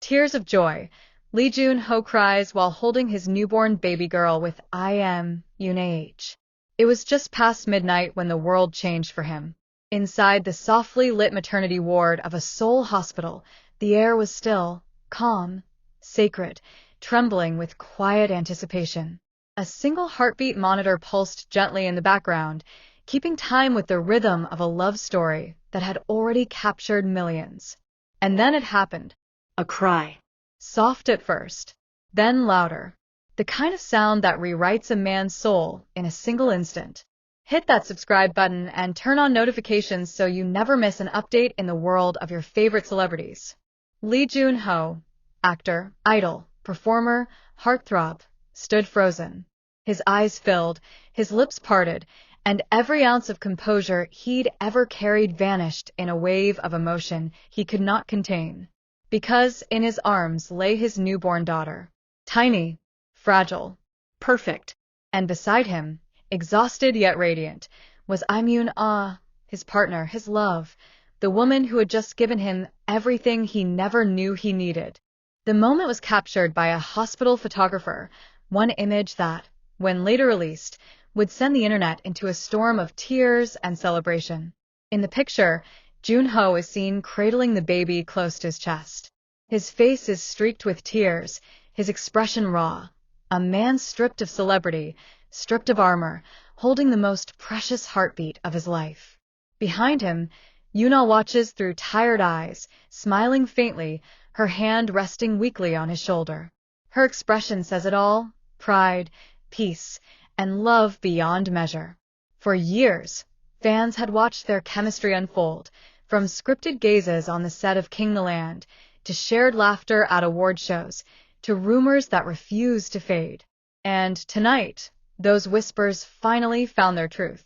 Tears of joy. Leejunho cries while holding his newborn baby girl with imyoonah. It was just past midnight when the world changed for him. Inside the softly lit maternity ward of a Seoul hospital, the air was still, calm, sacred, trembling with quiet anticipation. A single heartbeat monitor pulsed gently in the background, keeping time with the rhythm of a love story that had already captured millions. And then it happened. A cry. Soft at first, then louder. The kind of sound that rewrites a man's soul in a single instant. Hit that subscribe button and turn on notifications so you never miss an update in the world of your favorite celebrities. Leejunho, actor, idol, performer, heartthrob, stood frozen. His eyes filled, his lips parted, and every ounce of composure he'd ever carried vanished in a wave of emotion he could not contain. Because in his arms lay his newborn daughter. Tiny, fragile, perfect, and beside him, exhausted yet radiant, was imyoonah, his partner, his love, the woman who had just given him everything he never knew he needed. The moment was captured by a hospital photographer, one image that, when later released, would send the internet into a storm of tears and celebration. In the picture, Junho is seen cradling the baby close to his chest. His face is streaked with tears, his expression raw. A man stripped of celebrity, stripped of armor, holding the most precious heartbeat of his life. Behind him, Yoon watches through tired eyes, smiling faintly, her hand resting weakly on his shoulder. Her expression says it all: pride, peace, and love beyond measure. For years, fans had watched their chemistry unfold, from scripted gazes on the set of King the Land, to shared laughter at award shows, to rumors that refused to fade. And tonight, those whispers finally found their truth.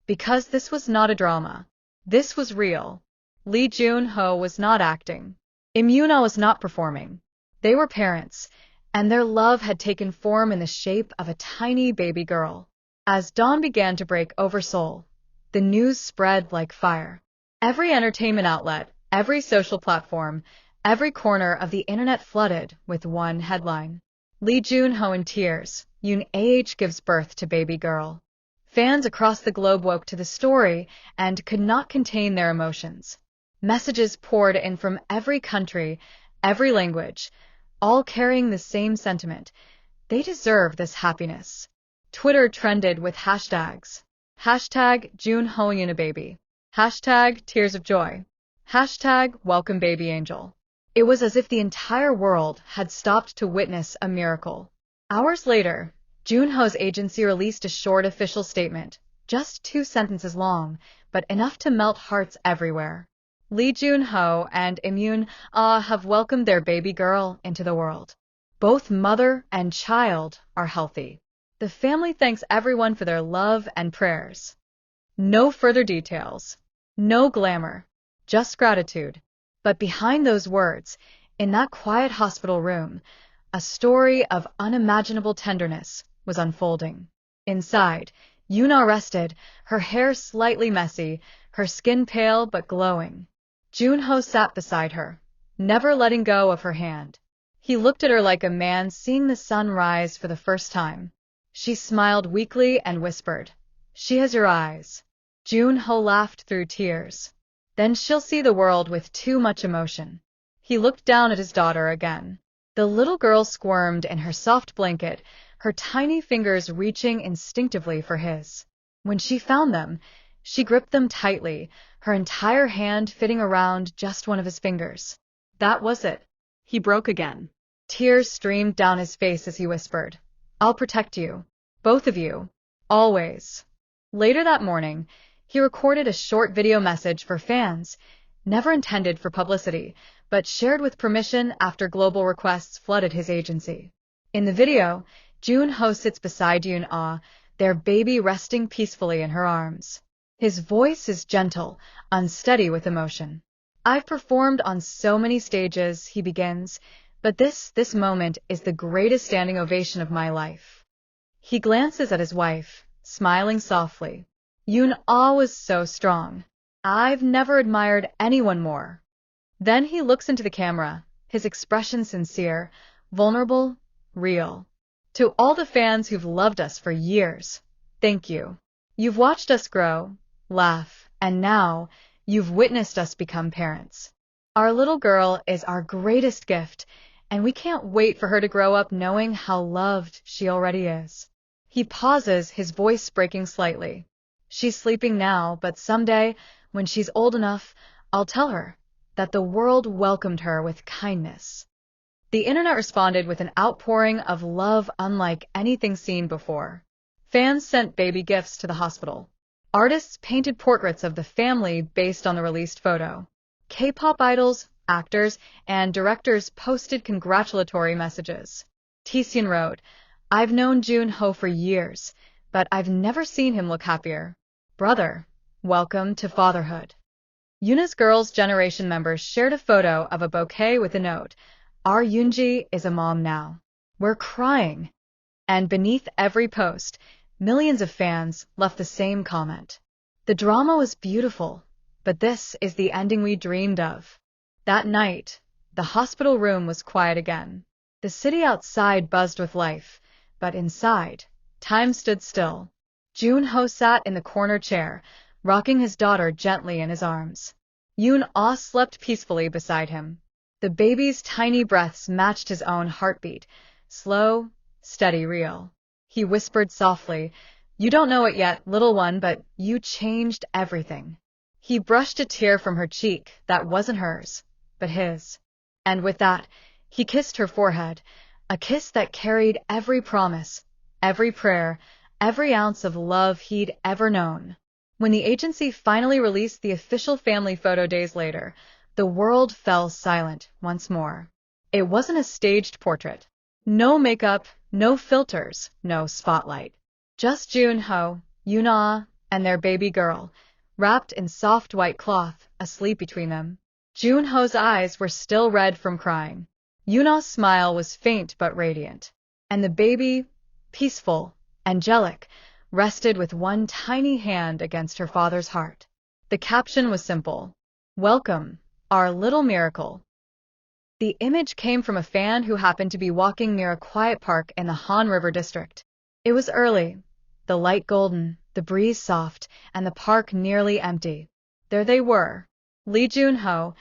Because this was not a drama. This was real. Leejunho was not acting. Imyoonah was not performing. They were parents, and their love had taken form in the shape of a tiny baby girl. As dawn began to break over Seoul, the news spread like fire. Every entertainment outlet, every social platform, every corner of the internet flooded with one headline. Leejunho in tears, Yoon gives birth to baby girl. Fans across the globe woke to the story and could not contain their emotions. Messages poured in from every country, every language, all carrying the same sentiment. They deserve this happiness. Twitter trended with hashtags. Hashtag #JunhoYunababy. Hashtag Tears of Joy. Hashtag Welcome Baby Angel. It was as if the entire world had stopped to witness a miracle. Hours later, Junho's agency released a short official statement, just 2 sentences long, but enough to melt hearts everywhere. Leejunho and imyoonah have welcomed their baby girl into the world. Both mother and child are healthy. The family thanks everyone for their love and prayers. No further details. No glamour. Just gratitude. But behind those words, in that quiet hospital room, a story of unimaginable tenderness was unfolding. Inside, Yoon rested, her hair slightly messy, her skin pale but glowing. Junho sat beside her, never letting go of her hand. He looked at her like a man seeing the sun rise for the first time. She smiled weakly and whispered, "She has your eyes." Junho laughed through tears. "Then she'll see the world with too much emotion." He looked down at his daughter again. The little girl squirmed in her soft blanket, her tiny fingers reaching instinctively for his. When she found them, she gripped them tightly, her entire hand fitting around just one of his fingers. That was it. He broke again. Tears streamed down his face as he whispered, "I'll protect you. Both of you. Always." Later that morning, he recorded a short video message for fans, never intended for publicity, but shared with permission after global requests flooded his agency. In the video, Junho sits beside Yoon, their baby resting peacefully in her arms. His voice is gentle, unsteady with emotion. "I've performed on so many stages," he begins, "but this moment is the greatest standing ovation of my life." He glances at his wife, smiling softly. Yoon was so strong. "I've never admired anyone more." Then he looks into the camera, his expression sincere, vulnerable, real. To all the fans who've loved us for years, thank you. You've watched us grow, laugh, and now you've witnessed us become parents. Our little girl is our greatest gift, and we can't wait for her to grow up knowing how loved she already is. He pauses, his voice breaking slightly. She's sleeping now, but someday, when she's old enough, I'll tell her that the world welcomed her with kindness. The internet responded with an outpouring of love unlike anything seen before. Fans sent baby gifts to the hospital. Artists painted portraits of the family based on the released photo. K-pop idols, actors, and directors posted congratulatory messages. Taeseon wrote, "I've known Junho for years, but I've never seen him look happier. Brother, welcome to fatherhood." Yuna's Girls' Generation members shared a photo of a bouquet with a note, "Our Yoonji is a mom now. We're crying." And beneath every post, millions of fans left the same comment. "The drama was beautiful, but this is the ending we dreamed of." That night, the hospital room was quiet again. The city outside buzzed with life, but inside, time stood still. Junho sat in the corner chair, rocking his daughter gently in his arms. Yoon slept peacefully beside him. The baby's tiny breaths matched his own heartbeat, slow, steady, real. He whispered softly, "You don't know it yet, little one, but you changed everything." He brushed a tear from her cheek that wasn't hers, but his. And with that, he kissed her forehead, a kiss that carried every promise, every prayer, every ounce of love he'd ever known. When the agency finally released the official family photo days later, the world fell silent once more. It wasn't a staged portrait. No makeup, no filters, no spotlight. Just Junho, Yoon, and their baby girl, wrapped in soft white cloth, asleep between them. Junho's eyes were still red from crying. Yoon's smile was faint but radiant. And the baby, peaceful, angelic, rested with one tiny hand against her father's heart. The caption was simple, "Welcome, our little miracle." The image came from a fan who happened to be walking near a quiet park in the Han River district. It was early, the light golden, the breeze soft, and the park nearly empty. There they were, Leejunho,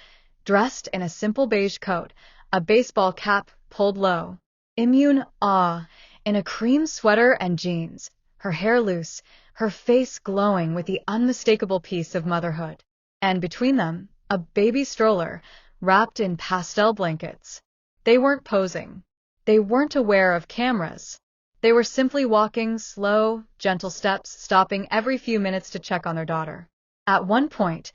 dressed in a simple beige coat, a baseball cap pulled low. Imyoonah, in a cream sweater and jeans, her hair loose, her face glowing with the unmistakable peace of motherhood. And between them, a baby stroller, wrapped in pastel blankets. They weren't posing. They weren't aware of cameras. They were simply walking slow, gentle steps, stopping every few minutes to check on their daughter. At one point,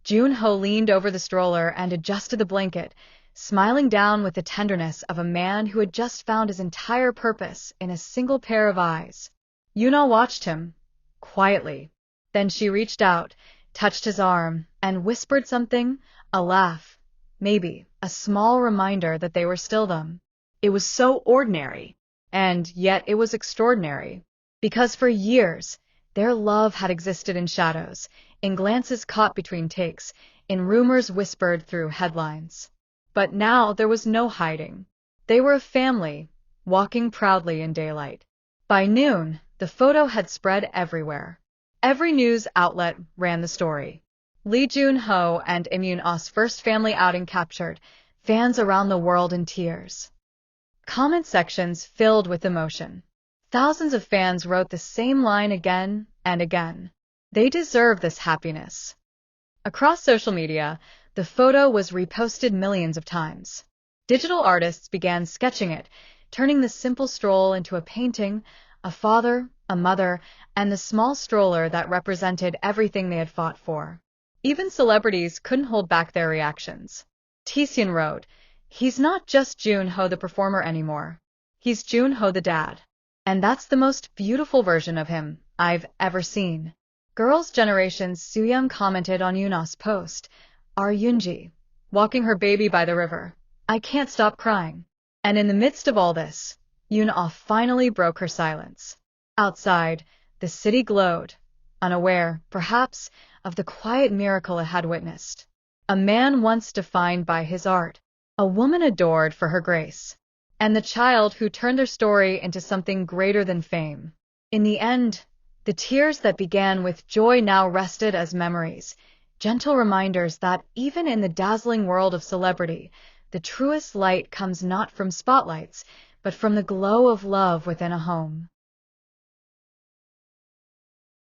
Junho leaned over the stroller and adjusted the blanket, smiling down with the tenderness of a man who had just found his entire purpose in a single pair of eyes. Yoon watched him, quietly. Then she reached out, touched his arm, and whispered something, a laugh, maybe, a small reminder that they were still them. It was so ordinary, and yet it was extraordinary, because for years, their love had existed in shadows, in glances caught between takes, in rumors whispered through headlines. But now there was no hiding. They were a family, walking proudly in daylight. By noon, the photo had spread everywhere. Every news outlet ran the story. Lee Junho and imyoonah's first family outing captured, fans around the world in tears. Comment sections filled with emotion. Thousands of fans wrote the same line again and again. They deserve this happiness. Across social media, the photo was reposted millions of times. Digital artists began sketching it, turning the simple stroll into a painting, a father, a mother, and the small stroller that represented everything they had fought for. Even celebrities couldn't hold back their reactions. Taeseon wrote, "He's not just Junho the performer anymore. He's Junho the dad. And that's the most beautiful version of him I've ever seen." Girls' Generation's Sooyoung commented on Yoon's post, "Our Yoonji, walking her baby by the river. I can't stop crying." And in the midst of all this, Yoon finally broke her silence. Outside, the city glowed, unaware, perhaps, of the quiet miracle it had witnessed. A man once defined by his art, a woman adored for her grace, and the child who turned their story into something greater than fame. In the end, the tears that began with joy now rested as memories, gentle reminders that even in the dazzling world of celebrity, the truest light comes not from spotlights, but from the glow of love within a home.